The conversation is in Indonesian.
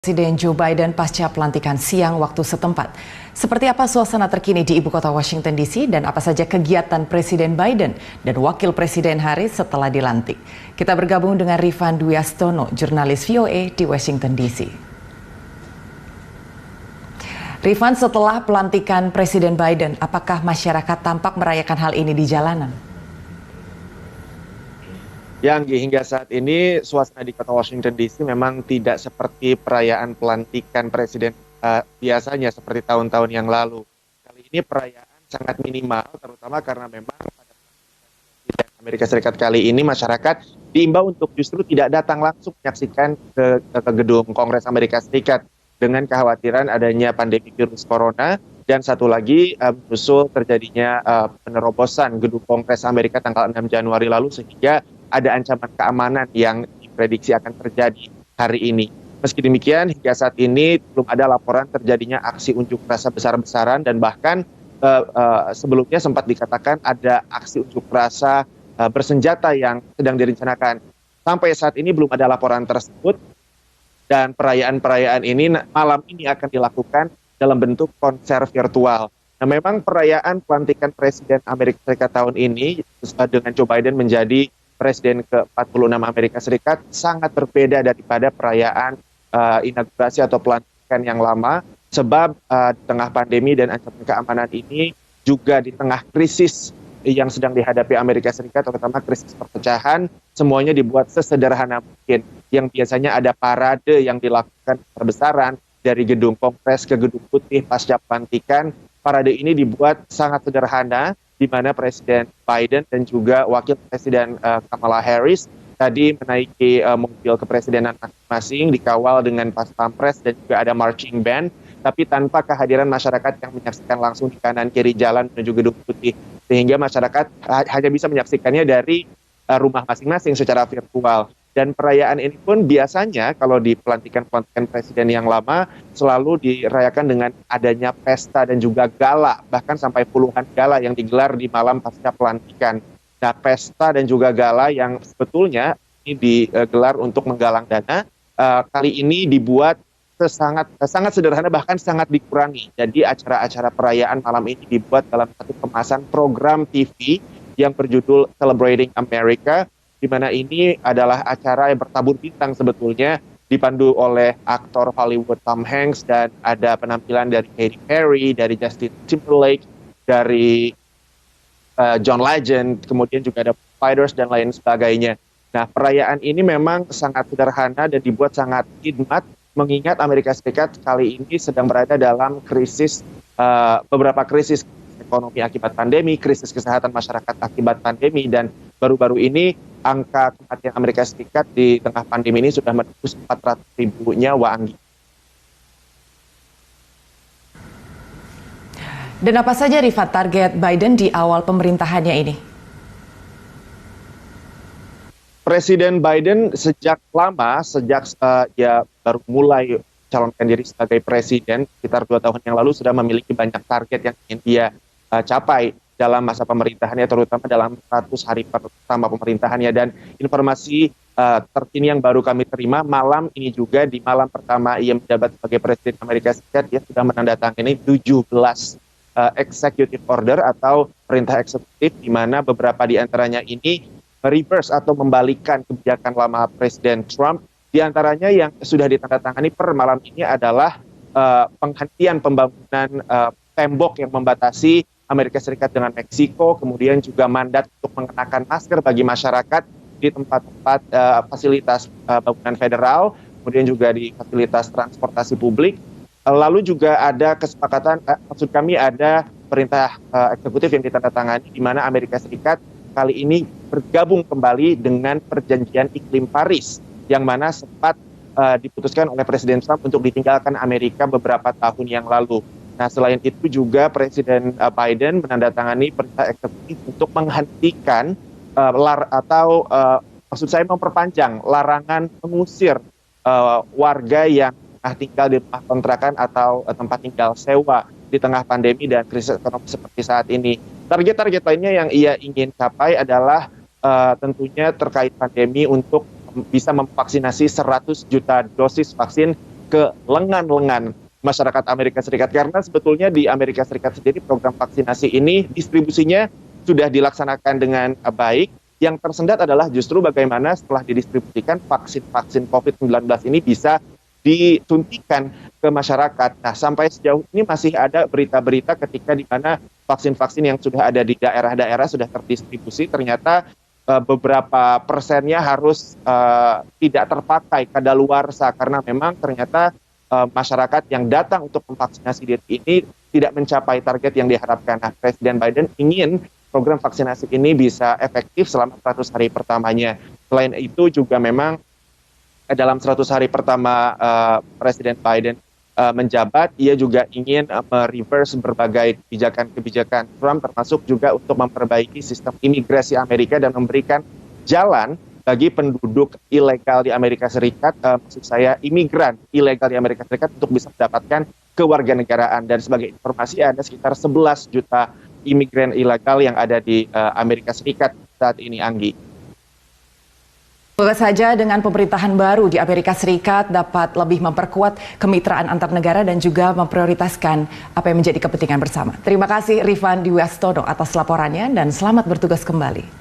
Presiden Joe Biden pasca pelantikan siang waktu setempat. Seperti apa suasana terkini di ibu kota Washington DC dan apa saja kegiatan Presiden Biden dan Wakil Presiden Harris setelah dilantik? Kita bergabung dengan Rifan Dwi Astono, jurnalis VOA di Washington DC. Rifan, setelah pelantikan Presiden Biden, apakah masyarakat tampak merayakan hal ini di jalanan? Yang hingga saat ini suasana di kota Washington DC memang tidak seperti perayaan pelantikan presiden biasanya seperti tahun-tahun yang lalu. Kali ini perayaan sangat minimal, terutama karena memang pada presiden Amerika Serikat kali ini masyarakat diimbau untuk justru tidak datang langsung menyaksikan ke gedung Kongres Amerika Serikat dengan kekhawatiran adanya pandemi virus corona. Dan satu lagi menyusul terjadinya penerobosan gedung Kongres Amerika tanggal 6 Januari lalu sehingga ada ancaman keamanan yang diprediksi akan terjadi hari ini. Meski demikian, hingga saat ini belum ada laporan terjadinya aksi unjuk rasa besar-besaran dan bahkan sebelumnya sempat dikatakan ada aksi unjuk rasa bersenjata yang sedang direncanakan. Sampai saat ini belum ada laporan tersebut dan perayaan-perayaan ini malam ini akan dilakukan dalam bentuk konser virtual. Nah, memang perayaan pelantikan Presiden Amerika Serikat tahun ini dengan Joe Biden menjadi Presiden ke-46 Amerika Serikat sangat berbeda daripada perayaan inaugurasi atau pelantikan yang lama, sebab di tengah pandemi dan ancaman keamanan ini juga di tengah krisis yang sedang dihadapi Amerika Serikat, terutama krisis perpecahan, semuanya dibuat sesederhana mungkin. Yang biasanya ada parade yang dilakukan besar-besaran dari gedung Kongres ke gedung Putih pasca pelantikan, parade ini dibuat sangat sederhana, di mana Presiden Biden dan juga Wakil Presiden Kamala Harris tadi menaiki mobil kepresidenan masing-masing dikawal dengan pas pampres dan juga ada marching band, tapi tanpa kehadiran masyarakat yang menyaksikan langsung di kanan kiri jalan menuju gedung Putih, sehingga masyarakat hanya bisa menyaksikannya dari rumah masing-masing secara virtual. Dan perayaan ini pun biasanya kalau di pelantikan-pelantikan presiden yang lama selalu dirayakan dengan adanya pesta dan juga gala, bahkan sampai puluhan gala yang digelar di malam pasca pelantikan. Nah, pesta dan juga gala yang sebetulnya ini digelar untuk menggalang dana, kali ini dibuat sangat sederhana, bahkan sangat dikurangi. Jadi acara-acara perayaan malam ini dibuat dalam satu kemasan program TV yang berjudul Celebrating America, di mana ini adalah acara yang bertabur bintang sebetulnya, dipandu oleh aktor Hollywood Tom Hanks dan ada penampilan dari Katy Perry, dari Justin Timberlake, dari John Legend, kemudian juga ada Fighters dan lain sebagainya. Nah, perayaan ini memang sangat sederhana dan dibuat sangat khidmat, mengingat Amerika Serikat kali ini sedang berada dalam krisis, beberapa krisis ekonomi akibat pandemi, krisis kesehatan masyarakat akibat pandemi, dan baru-baru ini angka kematian Amerika Serikat di tengah pandemi ini sudah menembus 400.000 nyawa, Anggi. Dan apa saja, Rifat, target Biden di awal pemerintahannya ini? Presiden Biden sejak dia baru mulai calonkan diri sebagai presiden, sekitar 2 tahun yang lalu sudah memiliki banyak target yang ingin dia capai dalam masa pemerintahannya, terutama dalam 100 hari pertama pemerintahannya. Dan informasi terkini yang baru kami terima malam ini juga, di malam pertama ia menjabat sebagai Presiden Amerika Serikat, dia sudah menandatangani 17 executive order atau perintah eksekutif, di mana beberapa di antaranya ini reverse atau membalikan kebijakan lama Presiden Trump. Di antaranya yang sudah ditandatangani per malam ini adalah penghentian pembangunan tembok yang membatasi Amerika Serikat dengan Meksiko, kemudian juga mandat untuk mengenakan masker bagi masyarakat di tempat-tempat fasilitas bangunan federal, kemudian juga di fasilitas transportasi publik. Lalu juga ada kesepakatan, maksud kami ada perintah eksekutif yang ditandatangani, di mana Amerika Serikat kali ini bergabung kembali dengan perjanjian iklim Paris, yang mana sempat diputuskan oleh Presiden Trump untuk ditinggalkan Amerika beberapa tahun yang lalu. Nah, selain itu juga Presiden Biden menandatangani perintah eksekutif untuk menghentikan maksud saya memperpanjang larangan mengusir warga yang tinggal di rumah kontrakan atau tempat tinggal sewa di tengah pandemi dan krisis ekonomi seperti saat ini. Target-target lainnya yang ia ingin capai adalah tentunya terkait pandemi untuk bisa memvaksinasi 100 juta dosis vaksin ke lengan-lengan masyarakat Amerika Serikat. Karena sebetulnya di Amerika Serikat sendiri program vaksinasi ini distribusinya sudah dilaksanakan dengan baik. Yang tersendat adalah justru bagaimana setelah didistribusikan vaksin-vaksin COVID-19 ini bisa disuntikan ke masyarakat. Nah, sampai sejauh ini masih ada berita-berita ketika di mana vaksin-vaksin yang sudah ada di daerah-daerah sudah terdistribusi, ternyata beberapa persennya harus tidak terpakai kadaluarsa karena memang ternyata masyarakat yang datang untuk memvaksinasi diri ini tidak mencapai target yang diharapkan. Nah, Presiden Biden ingin program vaksinasi ini bisa efektif selama 100 hari pertamanya. Selain itu juga memang dalam 100 hari pertama Presiden Biden menjabat, ia juga ingin mereverse berbagai kebijakan-kebijakan Trump, termasuk juga untuk memperbaiki sistem imigrasi Amerika dan memberikan jalan bagi penduduk ilegal di Amerika Serikat, maksud saya imigran ilegal di Amerika Serikat untuk bisa mendapatkan kewarganegaraan. Dan sebagai informasi ada sekitar 11 juta imigran ilegal yang ada di Amerika Serikat saat ini, Anggi. Semoga saja dengan pemerintahan baru di Amerika Serikat dapat lebih memperkuat kemitraan antar negara dan juga memprioritaskan apa yang menjadi kepentingan bersama. Terima kasih Rifan Dwiastono atas laporannya dan selamat bertugas kembali.